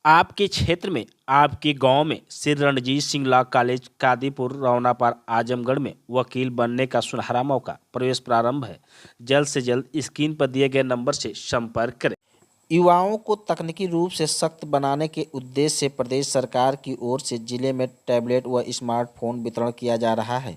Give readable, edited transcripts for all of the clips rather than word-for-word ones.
आपके क्षेत्र में, आपके गांव में श्री रणजीत सिंह लॉ कॉलेज कादीपुर रौनापार आजमगढ़ में वकील बनने का सुनहरा मौका। प्रवेश प्रारंभ है। जल्द से जल्द स्क्रीन पर दिए गए नंबर से संपर्क करें। युवाओं को तकनीकी रूप से सशक्त बनाने के उद्देश्य से प्रदेश सरकार की ओर से जिले में टैबलेट व स्मार्टफोन वितरण किया जा रहा है।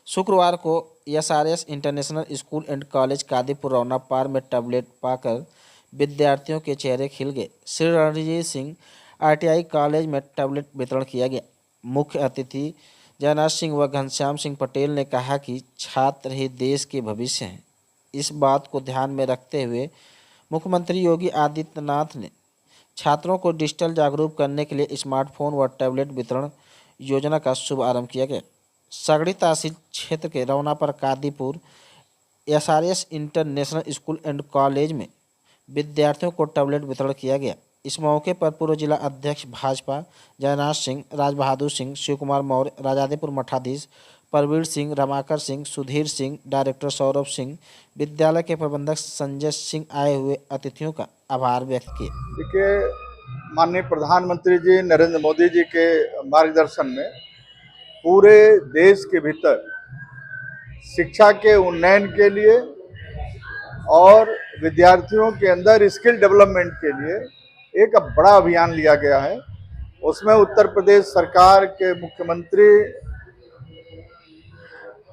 शुक्रवार को SRS international school and college Kadipur Raunapar में टैबलेट पाकर विद्यार्थियों के चेहरे खिल गए। श्री रणजीत सिंह आईटीआई कॉलेज में टैबलेट वितरण किया गया। मुख्य अतिथि जयनाथ सिंह व घनश्याम सिंह पटेल ने कहा कि छात्र ही देश के भविष्य हैं। इस बात को ध्यान में रखते हुए मुख्यमंत्री योगी आदित्यनाथ ने छात्रों को डिजिटल जागरूक करने के लिए स्मार्टफोन व टैबलेट वितरण योजना का शुभारंभ किया गया। सगड़ी तहसील क्षेत्र के Raunapar Kadipur SRS international school and college में विद्यार्थियों को टैबलेट वितरण किया गया। इस मौके पर पूर्व जिला अध्यक्ष भाजपा जयनाथ सिंह, राज बहादुर सिंह, शिव कुमार मौर्य, राजादेपुर मठाधीश परवीर सिंह, रमाकर सिंह, सुधीर सिंह, डायरेक्टर सौरभ सिंह, विद्यालय के प्रबंधक संजय सिंह आए हुए अतिथियों का आभार व्यक्त किया। देखिए, माननीय प्रधानमंत्री जी नरेंद्र मोदी जी के मार्गदर्शन में पूरे देश के भीतर शिक्षा के उन्नयन के लिए और विद्यार्थियों के अंदर स्किल डेवलपमेंट के लिए एक बड़ा अभियान लिया गया है। उसमें उत्तर प्रदेश सरकार के मुख्यमंत्री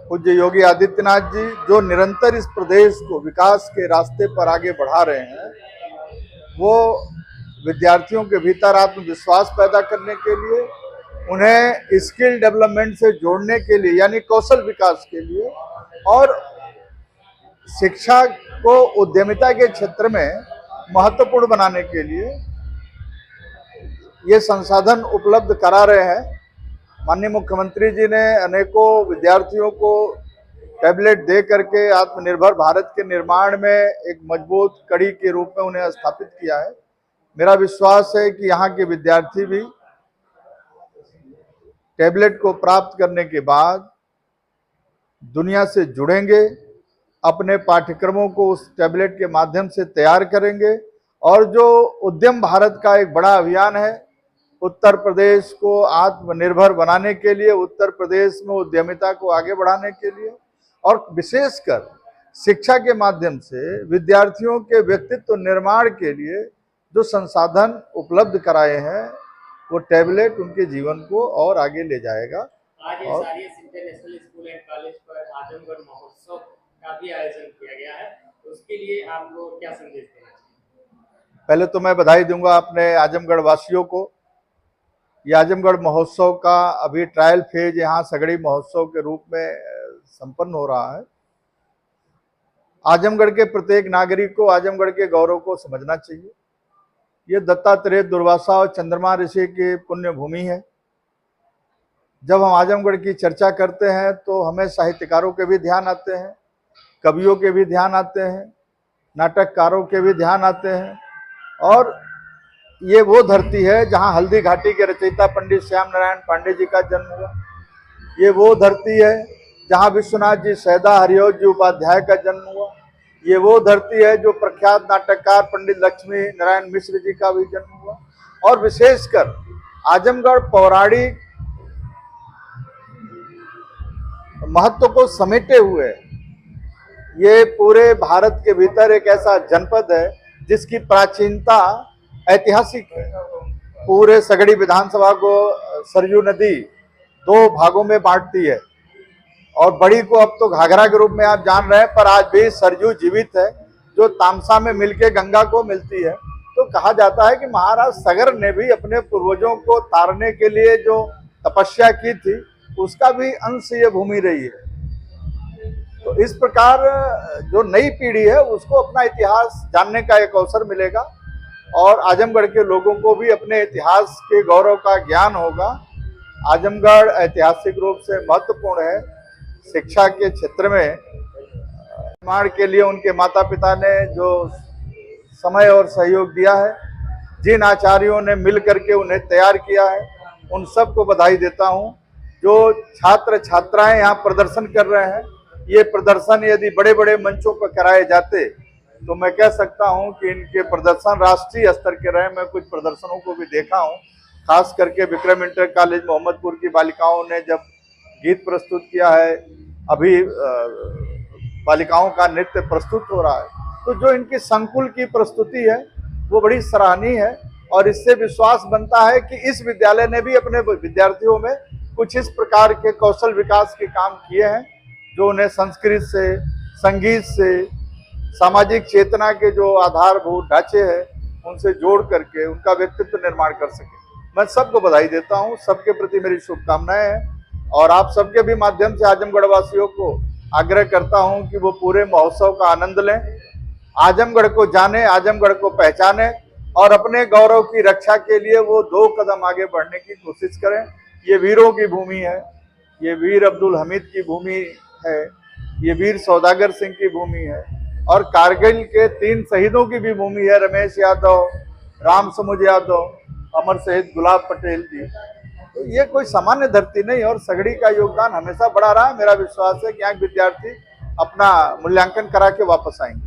पूज्य योगी आदित्यनाथ जी जो निरंतर इस प्रदेश को विकास के रास्ते पर आगे बढ़ा रहे हैं, वो विद्यार्थियों के भीतर आत्मविश्वास पैदा करने के लिए, उन्हें स्किल डेवलपमेंट से जोड़ने के लिए यानी कौशल विकास के लिए और शिक्षा को उद्यमिता के क्षेत्र में महत्वपूर्ण बनाने के लिए ये संसाधन उपलब्ध करा रहे हैं। माननीय मुख्यमंत्री जी ने अनेकों विद्यार्थियों को टैबलेट दे करके आत्मनिर्भर भारत के निर्माण में एक मजबूत कड़ी के रूप में उन्हें स्थापित किया है। मेरा विश्वास है कि यहाँ के विद्यार्थी भी टैबलेट को प्राप्त करने के बाद दुनिया से जुड़ेंगे, अपने पाठ्यक्रमों को उस टैबलेट के माध्यम से तैयार करेंगे और जो उद्यम भारत का एक बड़ा अभियान है, उत्तर प्रदेश को आत्मनिर्भर बनाने के लिए, उत्तर प्रदेश में उद्यमिता को आगे बढ़ाने के लिए और विशेषकर शिक्षा के माध्यम से विद्यार्थियों के व्यक्तित्व निर्माण के लिए जो संसाधन उपलब्ध कराए हैं, वो टैबलेट उनके जीवन को और आगे ले जाएगा। आज SRS international school and college पर आजमगढ़ महोत्सव का भी आयोजन किया गया है, उसके लिए आपको क्या संदेश देना चाहिए? पहले तो मैं बधाई दूंगा अपने आजमगढ़ वासियों को। ये आजमगढ़ महोत्सव का अभी ट्रायल फेज यहाँ सगड़ी महोत्सव के रूप में संपन्न हो रहा है। आजमगढ़ के प्रत्येक नागरिक को आजमगढ़ के गौरव को समझना चाहिए। ये दत्तात्रेय, दुर्वासा और चंद्रमा ऋषि की पुण्य भूमि है। जब हम आजमगढ़ की चर्चा करते हैं तो हमें साहित्यकारों के भी ध्यान आते हैं, कवियों के भी ध्यान आते हैं, नाटककारों के भी ध्यान आते हैं। और ये वो धरती है जहाँ हल्दी घाटी के रचयिता पंडित श्याम नारायण पांडे जी का जन्म हुआ। ये वो धरती है जहाँ विश्वनाथ जी सैदा, हरिओं जी उपाध्याय का जन्म हुआ। ये वो धरती है जो प्रख्यात नाटककार पंडित लक्ष्मी नारायण मिश्र जी का भी जन्म हुआ। और विशेषकर आजमगढ़ पौराणिक महत्व को समेटे हुए ये पूरे भारत के भीतर एक ऐसा जनपद है जिसकी प्राचीनता ऐतिहासिक है। पूरे सगड़ी विधानसभा को सरयू नदी 2 भागों में बांटती है और बड़ी को अब तो घाघरा के रूप में आप जान रहे हैं, पर आज भी सरयू जीवित है जो तामसा में मिलके गंगा को मिलती है। तो कहा जाता है कि महाराज सगर ने भी अपने पूर्वजों को तारने के लिए जो तपस्या की थी, उसका भी अंश ये भूमि रही है। तो इस प्रकार जो नई पीढ़ी है उसको अपना इतिहास जानने का एक अवसर मिलेगा और आजमगढ़ के लोगों को भी अपने इतिहास के गौरव का ज्ञान होगा। आजमगढ़ ऐतिहासिक रूप से महत्वपूर्ण है। शिक्षा के क्षेत्र में निर्माण के लिए उनके माता पिता ने जो समय और सहयोग दिया है, जिन आचार्यों ने मिल करके उन्हें तैयार किया है, उन सबको बधाई देता हूं। जो छात्र छात्राएं यहाँ प्रदर्शन कर रहे हैं, ये प्रदर्शन यदि बड़े बड़े मंचों पर कराए जाते तो मैं कह सकता हूं कि इनके प्रदर्शन राष्ट्रीय स्तर के रहे। मैं कुछ प्रदर्शनों को भी देखा हूं, खास करके विक्रम इंटर कॉलेज मोहम्मदपुर की बालिकाओं ने जब गीत प्रस्तुत किया है, अभी बालिकाओं का नृत्य प्रस्तुत हो रहा है, तो जो इनकी संकुल की प्रस्तुति है वो बड़ी सराहनीय है। और इससे विश्वास बनता है कि इस विद्यालय ने भी अपने विद्यार्थियों में कुछ इस प्रकार के कौशल विकास के काम किए हैं जो उन्हें संस्कृत से, संगीत से, सामाजिक चेतना के जो आधारभूत ढांचे हैं उनसे जोड़ करके उनका व्यक्तित्व निर्माण कर सके। मैं सबको बधाई देता हूं, सबके प्रति मेरी शुभकामनाएं हैं और आप सबके भी माध्यम से आजमगढ़ वासियों को आग्रह करता हूं कि वो पूरे महोत्सव का आनंद लें, आजमगढ़ को जाने, आजमगढ़ को पहचाने और अपने गौरव की रक्षा के लिए वो 2 कदम आगे बढ़ने की कोशिश करें। ये वीरों की भूमि है, ये वीर अब्दुल हमीद की भूमि है, ये वीर सौदागर सिंह की भूमि है और कारगिल के 3 शहीदों की भी भूमि है, रमेश यादव, राम समुज यादव, अमर शहीद गुलाब पटेल जी। तो ये कोई सामान्य धरती नहीं और सगड़ी का योगदान हमेशा बड़ा रहा है। मेरा विश्वास है कि यहाँ विद्यार्थी अपना मूल्यांकन करा के वापस आएंगे।